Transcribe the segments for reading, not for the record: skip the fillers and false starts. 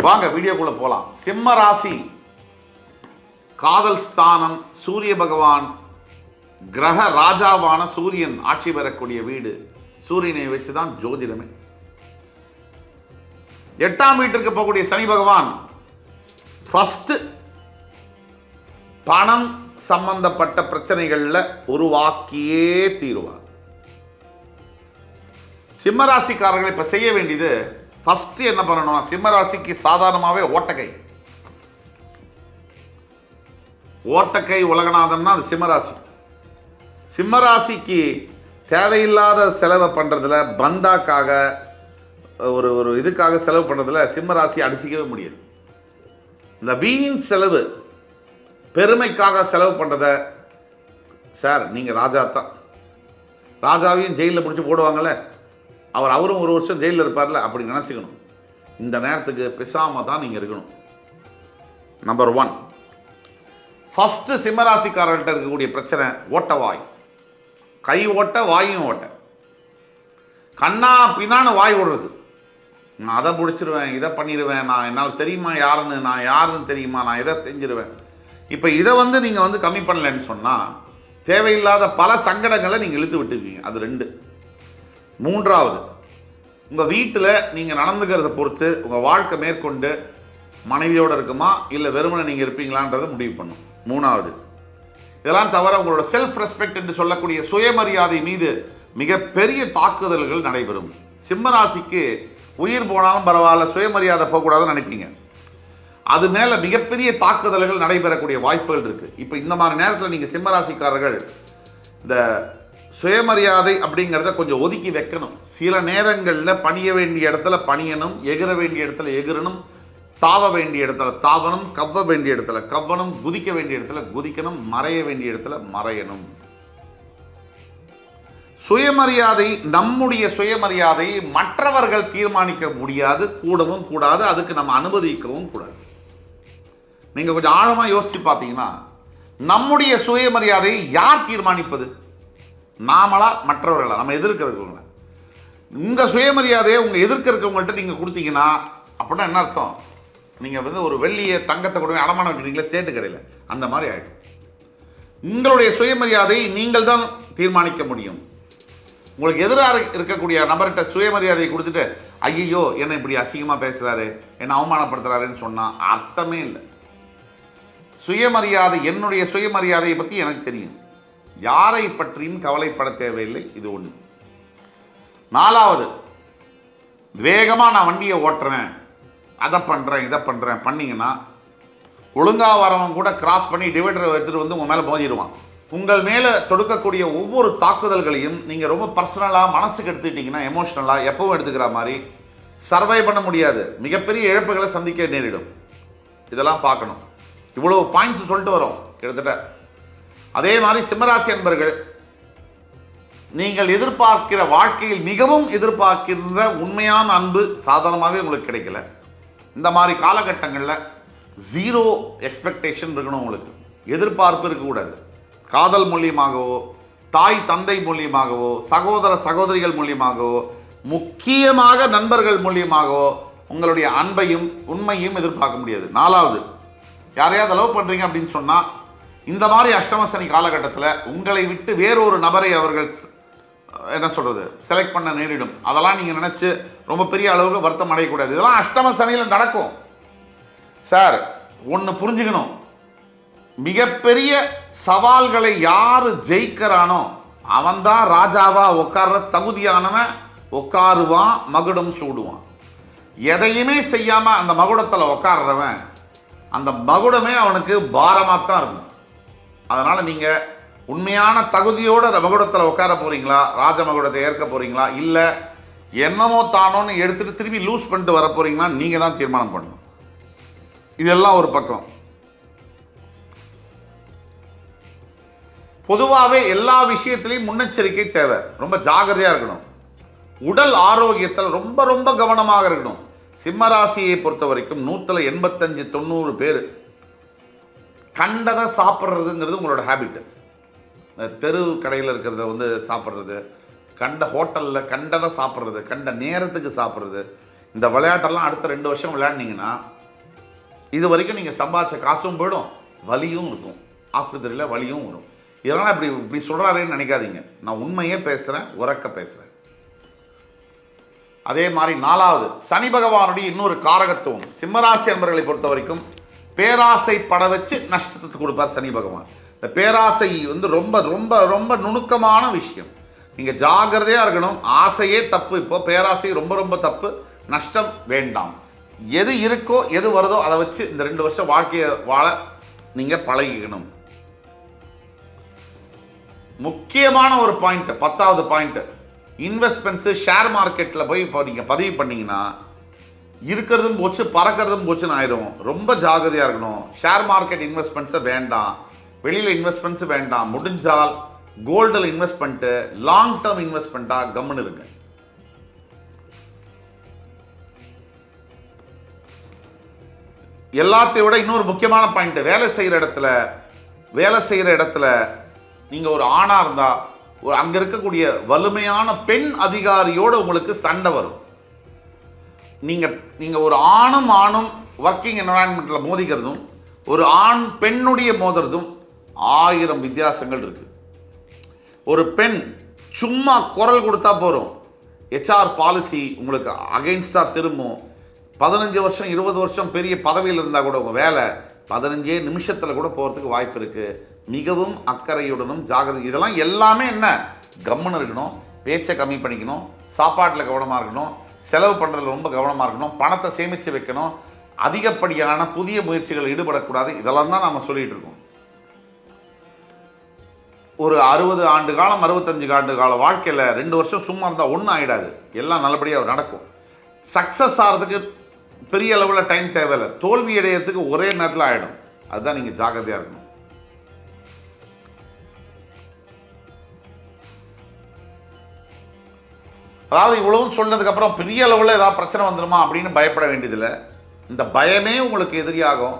வாங்க வீடியோக்குள்ள போலாம். சிம்ம ராசி காதல் ஸ்தானம், சூரிய பகவான் கிரக ராஜாவான சூரியன் ஆட்சி பெறக்கூடிய வீடு. சூரியனை வச்சுதான் ஜோதிடமே. 8ஆம் வீட்டிற்கு போகக்கூடிய சனி பகவான் ஃபர்ஸ்ட் பணம் சம்பந்தப்பட்ட பிரச்சனைகள்ல உருவாக்கியே தீருவார். சிம்மராசிக்காரர்கள் இப்ப செய்ய வேண்டியது ஃபர்ஸ்ட் என்ன பண்ணணும்னா, சிம்மராசிக்கு சாதாரணமாகவே ஓட்டக்கை உலகநாதன்னா அது சிம்மராசி. சிம்மராசிக்கு தேவையில்லாத செலவை பண்ணுறதுல, பந்தாக்காக ஒரு இதுக்காக செலவு பண்ணுறதுல சிம்மராசி அடிச்சிக்கவே முடியாது. இந்த வீண் செலவு, பெருமைக்காக செலவு பண்ணுறத, சார் நீங்கள் ராஜா தான், ராஜாவையும் ஜெயிலில் பிடிச்சி போடுவாங்கள்ல, அவரும் ஒரு வருஷம் ஜெயிலில் இருப்பார்ல, அப்படி நினச்சிக்கணும். இந்த நேரத்துக்கு பிசாம தான் நீங்கள் இருக்கணும். நம்பர் 1, ஃபஸ்ட்டு சிம்மராசிக்காரர்கிட்ட இருக்கக்கூடிய பிரச்சனை ஓட்டவாய். கை ஓட்ட, வாயும் ஓட்ட, கண்ணா பின்னான்னு வாய் ஓடுறது. நான் அதை பிடிச்சிருவேன், இதை பண்ணிடுவேன், நான் என்னால் தெரியுமா யாருன்னு, நான் யாருன்னு தெரியுமா, நான் இதை செஞ்சிருவேன். இப்போ இதை நீங்கள் கம்மி பண்ணலன்னு சொன்னால் தேவையில்லாத பல சங்கடங்களை நீங்கள் இழுத்து விட்டுருக்கீங்க. அது 2. 3வது, உங்கள் வீட்டில் நீங்கள் நடந்துக்கிறத பொறுத்து உங்கள் வாழ்க்கை மேற்கொண்டு மனைவியோடு இருக்குமா இல்லை வெறுமனை நீங்கள் இருப்பீங்களான்றதை முடிவு பண்ணும். 3வது, இதெல்லாம் தவிர உங்களோட செல்ஃப் ரெஸ்பெக்ட் என்று சொல்லக்கூடிய சுயமரியாதை மீது மிகப்பெரிய தாக்குதல்கள் நடைபெறும். சிம்மராசிக்கு உயிர் போனாலும் பரவாயில்ல, சுயமரியாதை போகக்கூடாதுன்னு நினைப்பீங்க. அது மேலே மிகப்பெரிய தாக்குதல்கள் நடைபெறக்கூடிய வாய்ப்புகள் இருக்குது. இப்போ இந்த மாதிரி நேரத்தில் நீங்கள் சிம்மராசிக்காரர்கள் இந்த சுயமரியாதை அப்படிங்கிறத கொஞ்சம் ஒதுக்கி வைக்கணும். சில நேரங்களில் பணிய வேண்டிய இடத்துல பணியணும், எகிற வேண்டிய இடத்துல எகிரணும், தாவ வேண்டிய இடத்துல தாவணும், கவ்வ வேண்டிய இடத்துல கவ்வணும், குதிக்க வேண்டிய இடத்துல குதிக்கணும், மறைய வேண்டிய இடத்துல மறையணும். சுயமரியாதை, நம்முடைய சுயமரியாதையை மற்றவர்கள் தீர்மானிக்க முடியாது, கூடவும் கூடாது, அதுக்கு நம்ம அனுமதிக்கவும் கூடாது. நீங்கள் கொஞ்சம் ஆழமாக யோசிச்சு பார்த்தீங்கன்னா, நம்முடைய சுயமரியாதையை யார் தீர்மானிப்பது? நாமளா, மற்றவர்களா, நம்ம எதிர்க்கிறவங்கள? உங்கள் சுயமரியாதையை உங்கள் எதிர்க்கிறவங்கள்ட்ட நீங்கள் கொடுத்தீங்கன்னா அப்படின்னா என்ன அர்த்தம்? நீங்கள் ஒரு வெள்ளியை தங்கத்தை கொண்டு அடமானம் வைக்கிறீங்களா சேட்டு கடையில், அந்த மாதிரி ஆகிடும். உங்களுடைய சுயமரியாதையை நீங்கள் தான் தீர்மானிக்க முடியும். உங்களுக்கு எதிராக இருக்கக்கூடிய நபர்கிட்ட சுயமரியாதையை கொடுத்துட்டு ஐயோ என்னை இப்படி அசிங்கமாக பேசுகிறாரு, என்னை அவமானப்படுத்துகிறாருன்னு சொன்னால் அர்த்தமே இல்லை. சுயமரியாதை, என்னுடைய சுயமரியாதையை பற்றி எனக்கு தெரியும், யாரை பற்றியும் கவலைப்பட தேவையில்லை. இது 1. 4வது, வேகமாக நான் வண்டியை ஓட்டுறேன், அதை பண்ணுறேன், இதை பண்ணுறேன் பண்ணிங்கன்னா ஒழுங்காக வரவன் கூட கிராஸ் பண்ணி டிவைடரை எடுத்துகிட்டு வந்து உங்கள் மேலே மோதிடுவான். உங்கள் மேலே தொடுக்கக்கூடிய ஒவ்வொரு தாக்குதல்களையும் நீங்கள் ரொம்ப பர்சனலாக மனசுக்கு எடுத்துக்கிட்டிங்கன்னா, எமோஷ்னலாக எப்பவும் எடுத்துக்கிற மாதிரி சர்வை பண்ண முடியாது, மிகப்பெரிய இழப்புகளை சந்திக்க நேரிடும். இதெல்லாம் பார்க்கணும். இவ்வளோ பாயிண்ட்ஸ் சொல்லிட்டு வரோம் கிட்டத்தட்ட. அதே மாதிரி சிம்மராசி அன்பர்கள், நீங்கள் எதிர்பார்க்கிற வாழ்க்கையில் மிகவும் எதிர்பார்க்கின்ற உண்மையான அன்பு சாதாரணமாகவே உங்களுக்கு கிடைக்கல. இந்த மாதிரி காலகட்டங்களில் 0 எக்ஸ்பெக்டேஷன் இருக்கணும். உங்களுக்கு எதிர்பார்ப்பு இருக்கக்கூடாது. காதல் மூலியமாகவோ, தாய் தந்தை மூலியமாகவோ, சகோதர சகோதரிகள் மூலியமாகவோ, முக்கியமாக நண்பர்கள் மூலியமாகவோ உங்களுடைய அன்பையும் உண்மையும் எதிர்பார்க்க முடியாது. 4வது, யாரையாவது லவ் பண்ணுறீங்க அப்படின்னு சொன்னால் இந்த மாதிரி அஷ்டம சனி காலகட்டத்தில் உங்களை விட்டு வேறொரு நபரை அவர்கள் என்ன சொல்கிறது செலக்ட் பண்ண நேரிடும். அதெல்லாம் நீங்கள் நினச்சி ரொம்ப பெரிய அளவுக்கு வருத்தம் அடையக்கூடாது. இதெல்லாம் அஷ்டம சனியில் நடக்கும். சார் ஒன்று புரிஞ்சுக்கணும், மிகப்பெரிய சவால்களை யார் ஜெயிக்கிறானோ அவன்தான் ராஜாவா உட்கார்ற தகுதியானவன். உட்காருவான், மகுடம் சூடுவான். எதையுமே செய்யாமல் அந்த மகுடத்தில் உட்கார்றவன், அந்த மகுடமே அவனுக்கு பாரமாக தான் இருக்கும். அதனால் நீங்கள் உண்மையான தகுதியோடு மகுடத்தில் உட்கார போகிறீங்களா, ராஜ மகுடத்தை ஏற்க போகிறீங்களா, இல்லை என்னமோ தானோன்னு எடுத்துகிட்டு திரும்பி லூஸ் பண்ணிட்டு வர போகிறீங்களா, நீங்கள் தான் தீர்மானம் பண்ணணும். இதெல்லாம் ஒரு பக்கம். பொதுவாகவே எல்லா விஷயத்திலையும் முன்னெச்சரிக்கை தேவை. ரொம்ப ஜாகிரதையாக இருக்கணும். உடல் ஆரோக்கியத்தில் ரொம்ப ரொம்ப கவனமாக இருக்கணும். சிம்மராசியை பொறுத்த வரைக்கும் 185-90 பேர் கண்டதை சாப்பிட்றதுங்கிறது உங்களோட ஹேபிட்டு. தெரு கடையில் இருக்கிறத சாப்பிட்றது, கண்ட ஹோட்டலில் கண்டதை சாப்பிட்றது, கண்ட நேரத்துக்கு சாப்பிட்றது, இந்த விளையாட்டெல்லாம் அடுத்த 2 வருஷம் விளையாடினீங்கன்னா இது வரைக்கும் நீங்கள் சம்பாதிச்ச காசும் போயிடும், வலியும் இருக்கும், ஆஸ்பத்திரியில் வலியும் வரும். இதெல்லாம் இப்படி சொல்கிறாரேன்னு நினைக்காதீங்க. நான் உண்மையே பேசுகிறேன், உறக்க பேசுகிறேன். அதே மாதிரி 4வது சனி பகவானுடைய இன்னொரு காரகத்துவம். சிம்மராசி அன்பர்களை பொறுத்த வரைக்கும் பேராசை பட வச்சு நஷ்டத்தை கொடுப்பார் சனி பகவான். இந்த பேராசை ரொம்ப ரொம்ப ரொம்ப நுணுக்கமான விஷயம். நீங்கள் ஜாகிரதையாக இருக்கணும். ஆசையே தப்பு. இப்போ பேராசை ரொம்ப ரொம்ப தப்பு. நஷ்டம் வேண்டாம். எது இருக்கோ எது வருதோ அதை வச்சு இந்த 2 வருஷம் வாழ்க்கையை வாழ நீங்கள் பழகிக்கணும். முக்கியமான ஒரு பாயிண்ட், 10வது பாயிண்ட், இன்வெஸ்ட்மெண்ட்ஸு. ஷேர் மார்க்கெட்டில் போய் இப்போ நீங்கள் பதிவு பண்ணிங்கன்னா இருக்கிறதும் போச்சு, பறக்கிறதும் போச்சுன்னு ஆயிரும். ரொம்ப ஜாகிரதையாக இருக்கணும். ஷேர் மார்க்கெட் இன்வெஸ்ட்மெண்ட்ஸை வேண்டாம், வெளியில் இன்வெஸ்ட்மெண்ட்ஸு வேண்டாம். முடிஞ்சால் கோல்டில் இன்வெஸ்ட் பண்ணிட்டு லாங் டேர்ம் இன்வெஸ்ட்மெண்ட்டாக கம்முன்னு இருங்க. எல்லாத்தையும் விட இன்னொரு முக்கியமான பாயிண்ட், வேலை செய்கிற இடத்துல நீங்கள் ஒரு ஆணாக இருந்தால் அங்கே இருக்கக்கூடிய வலிமையான பெண் அதிகாரியோடு உங்களுக்கு சண்டை வரும். நீங்கள் ஒரு ஆணும் ஒர்க்கிங் என்வரான்மெண்ட்டில் மோதிக்கிறதும் ஒரு ஆண் பெண்ணுடைய மோதுறதும் 1000 வித்தியாசங்கள் இருக்கு. ஒரு பெண் சும்மா குரல் கொடுத்தா போகிறோம், ஹெச்ஆர் பாலிசி உங்களுக்கு அகெயின்ஸ்டாக திரும்பும். 15 வருஷம் 20 வருஷம் பெரிய பதவியில் இருந்தால் கூட உங்கள் வேலை 15 நிமிஷத்தில் கூட போகிறதுக்கு வாய்ப்பு இருக்குது. மிகவும் அக்கறையுடனும் ஜாகிரதை. இதெல்லாம் எல்லாமே என்ன, கவனம் இருக்கணும், பேச்சை கம்மி பண்ணிக்கணும், சாப்பாட்டில் கவனமாக இருக்கணும், செலவு பண்ணுறதுல ரொம்ப கவனமாக இருக்கணும், பணத்தை சேமித்து வைக்கணும், அதிகப்படியான புதிய முயற்சிகள் ஈடுபடக்கூடாது. இதெல்லாம் தான் நம்ம சொல்லிகிட்டு இருக்கோம். ஒரு 60 ஆண்டு காலம் 65 ஆண்டு கால வாழ்க்கையில் 2 வருஷம் சும்மா இருந்தால் ஒன்றும் ஆகிடாது. எல்லாம் நல்லபடியாக நடக்கும். சக்ஸஸ் ஆகிறதுக்கு பெரிய அளவில் டைம் தேவையில்லை. தோல்வி அடையிறதுக்கு ஒரே நேரத்தில் ஆகிடும். அதுதான் நீங்கள் ஜாக்கிரதையாக இருக்கணும். அதாவது இவ்வளவும் சொன்னதுக்கப்புறம் பெரிய அளவில் ஏதாவது பிரச்சனை வந்துடுமா அப்படின்னு பயப்பட வேண்டியதில்லை. இந்த பயமே உங்களுக்கு எதிரியாகும்.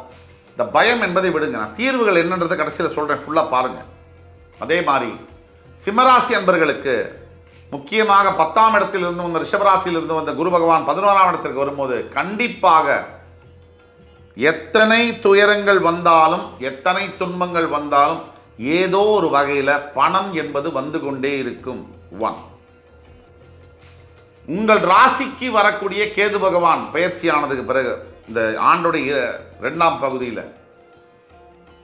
இந்த பயம் என்பதை விடுங்க. நான் தீர்வுகள் என்னன்றதை கடைசியில் சொல்கிறேன், ஃபுல்லாக பாருங்கள். அதே மாதிரி சிம்மராசி அன்பர்களுக்கு முக்கியமாக 10ஆம் இடத்திலிருந்து வந்த ரிஷபராசியிலிருந்து வந்த குரு பகவான் 11ஆம் இடத்திற்கு வரும்போது கண்டிப்பாக எத்தனை துயரங்கள் வந்தாலும் எத்தனை துன்பங்கள் வந்தாலும் ஏதோ ஒரு வகையில் பணம் என்பது வந்து கொண்டே இருக்கும். 1, உங்கள் ராசிக்கு வரக்கூடிய கேது பகவான் பயிற்சியானதுக்கு பிறகு இந்த ஆண்டுடைய 2ஆம் பகுதியில்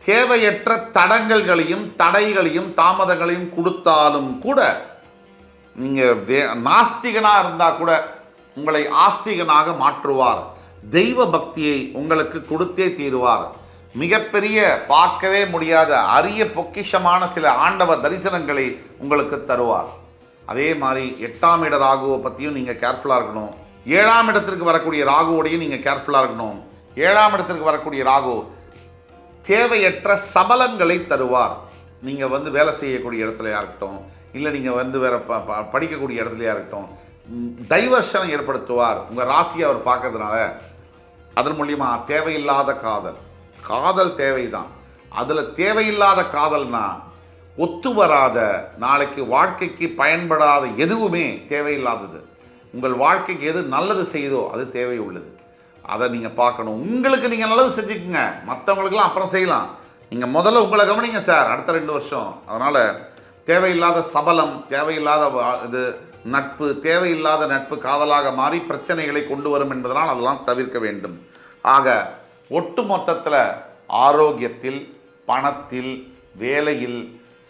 தேவையற்ற தடங்கல்களையும் தடைகளையும் தாமதங்களையும் கொடுத்தாலும் கூட நீங்கள் நாஸ்திகனாக இருந்தால் கூட உங்களை ஆஸ்திகனாக மாற்றுவார். தெய்வ பக்தியை உங்களுக்கு கொடுத்தே தீருவார். மிகப்பெரிய பார்க்கவே முடியாத அரிய பொக்கிஷமான சில ஆண்டவ தரிசனங்களை உங்களுக்கு தருவார். அதே மாதிரி 8ஆம் இட ராகுவை பற்றியும் நீங்கள் கேர்ஃபுல்லாக இருக்கணும். 7ஆம் இடத்திற்கு வரக்கூடிய ராகுவோடையும் நீங்கள் கேர்ஃபுல்லாக இருக்கணும். 7ஆம் இடத்திற்கு வரக்கூடிய ராகு தேவையற்ற சபலங்களை தருவார். நீங்கள் வேலை செய்யக்கூடிய இடத்துலையா இருக்கட்டும், இல்லை நீங்கள் வேறு படிக்கக்கூடிய இடத்துலையா இருக்கட்டும், டைவர்ஷனை ஏற்படுத்துவார். உங்கள் ராசியை அவர் பார்க்கறதுனால அதன் மூலியமாக தேவையில்லாத காதல் தேவைதான். அதில் தேவையில்லாத காதல்னா ஒத்து வராத, நாளைக்கு வாழ்க்கைக்கு பயன்படாத எதுவுமே தேவையில்லாதது. உங்கள் வாழ்க்கைக்கு எது நல்லது செய்தோ அது தேவை உள்ளது. அதை நீங்கள் பார்க்கணும். உங்களுக்கு நீங்கள் நல்லது செஞ்சுக்குங்க, மற்றவங்களுக்கெல்லாம் அப்புறம் செய்யலாம். நீங்கள் முதல்ல உங்களை கவனிங்க சார், அடுத்த 2 வருஷம். அதனால் தேவையில்லாத சபலம், தேவையில்லாத இது நட்பு, தேவையில்லாத நட்பு காதலாக மாறி பிரச்சனைகளை கொண்டு வரும் என்பதனால் அதெல்லாம் தவிர்க்க வேண்டும். ஆக ஒட்டு மொத்தத்தில் ஆரோக்கியத்தில், பணத்தில், வேலையில்,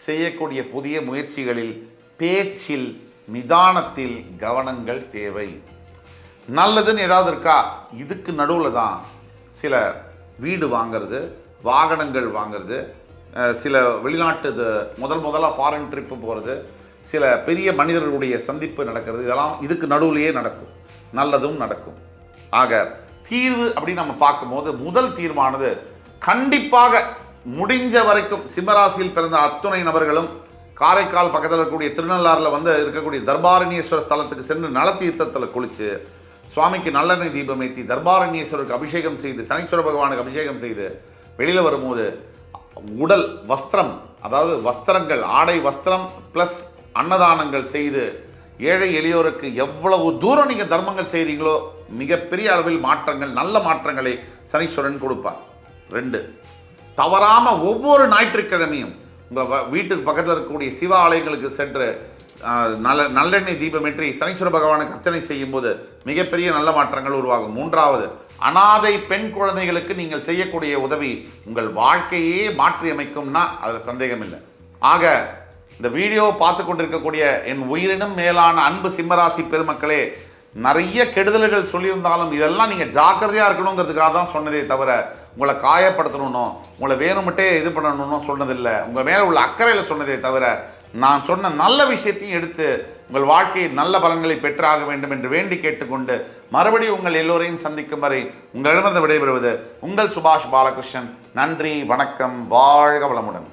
செய்யக்கூடிய புதிய முயற்சிகளில், பேச்சில், நிதானத்தில் கவனங்கள் தேவை. நல்லதுன்னு ஏதாவது இருக்கா? இதுக்கு நடுவில் தான் சில வீடு வாங்கிறது, வாகனங்கள் வாங்கிறது, சில வெளிநாட்டு முதலாக ஃபாரின் ட்ரிப்பு போகிறது, சில பெரிய மனிதர்களுடைய சந்திப்பு நடக்கிறது. இதெல்லாம் இதுக்கு நடுவுலையே நடக்கும். நல்லதும் நடக்கும். ஆக தீர்வு அப்படின்னு நம்ம பார்க்கும்போது முதல் தீர்வானது கண்டிப்பாக முடிஞ்ச வரைக்கும் சிம்மராசியில் பிறந்த அத்துணை நபர்களும் காரைக்கால் பக்கத்தில் இருக்கக்கூடிய திருநள்ளாறில் இருக்கக்கூடிய தர்பாரண்யேஸ்வரர் ஸ்தலத்துக்கு சென்று நலத்தீர்த்தத்தில் குளித்து சுவாமிக்கு நல்லெண்ணெய் தீபம் ஏற்றி தர்பாரண்யேஸ்வருக்கு அபிஷேகம் செய்து சனீஸ்வர பகவானுக்கு அபிஷேகம் செய்து வெளியில் வரும்போது உடல் வஸ்திரம், அதாவது வஸ்திரங்கள், ஆடை வஸ்திரம் ப்ளஸ் அன்னதானங்கள் செய்து ஏழை எளியோருக்கு எவ்வளவு தூரம் நீங்கள் தர்மங்கள் செய்கிறீங்களோ மிகப்பெரிய அளவில் மாற்றங்கள், நல்ல மாற்றங்களை சனீஸ்வரன் கொடுப்பார். 2, தவறாமல் ஒவ்வொரு ஞாயிற்றுக்கிழமையும் உங்கள் வீட்டுக்கு பக்கத்தில் இருக்கக்கூடிய சிவ ஆலயங்களுக்கு சென்று நல்லெண்ணெய் தீபமேற்றி சனீஸ்வர பகவானுக்கு அர்ச்சனை செய்யும் போது மிகப்பெரிய நல்ல மாற்றங்கள் உருவாகும். 3வது, அனாதை பெண் குழந்தைகளுக்கு நீங்கள் செய்யக்கூடிய உதவி உங்கள் வாழ்க்கையே மாற்றி அமைக்கும்னா அதில் சந்தேகம் இல்லை. ஆக இந்த வீடியோ பார்த்து கொண்டிருக்கக்கூடிய என் உயிரினும் மேலான அன்பு சிம்மராசி பெருமக்களே, நிறைய கெடுதல்கள் சொல்லியிருந்தாலும் இதெல்லாம் நீங்கள் ஜாக்கிரதையாக இருக்கணுங்கிறதுக்காக தான் சொன்னதே தவிர உங்களை காயப்படுத்தணும், உங்களை வேணுமிட்டே இது பண்ணணும்னு சொன்னதில்லை. உங்கள் மேலே உள்ள அக்கறையில் சொன்னதே தவிர நான் சொன்ன நல்ல விஷயத்தையும் எடுத்து உங்கள் வாழ்க்கையில் நல்ல பலன்களை பெற்றாக வேண்டும் என்று வேண்டி கேட்டுக்கொண்டு மறுபடியும் உங்கள் எல்லோரையும் சந்திக்கும் வரை உங்களிடமிருந்து விடைபெறுவது உங்கள் சுபாஷ் பாலகிருஷ்ணன். நன்றி, வணக்கம், வாழ்க வளமுடன்.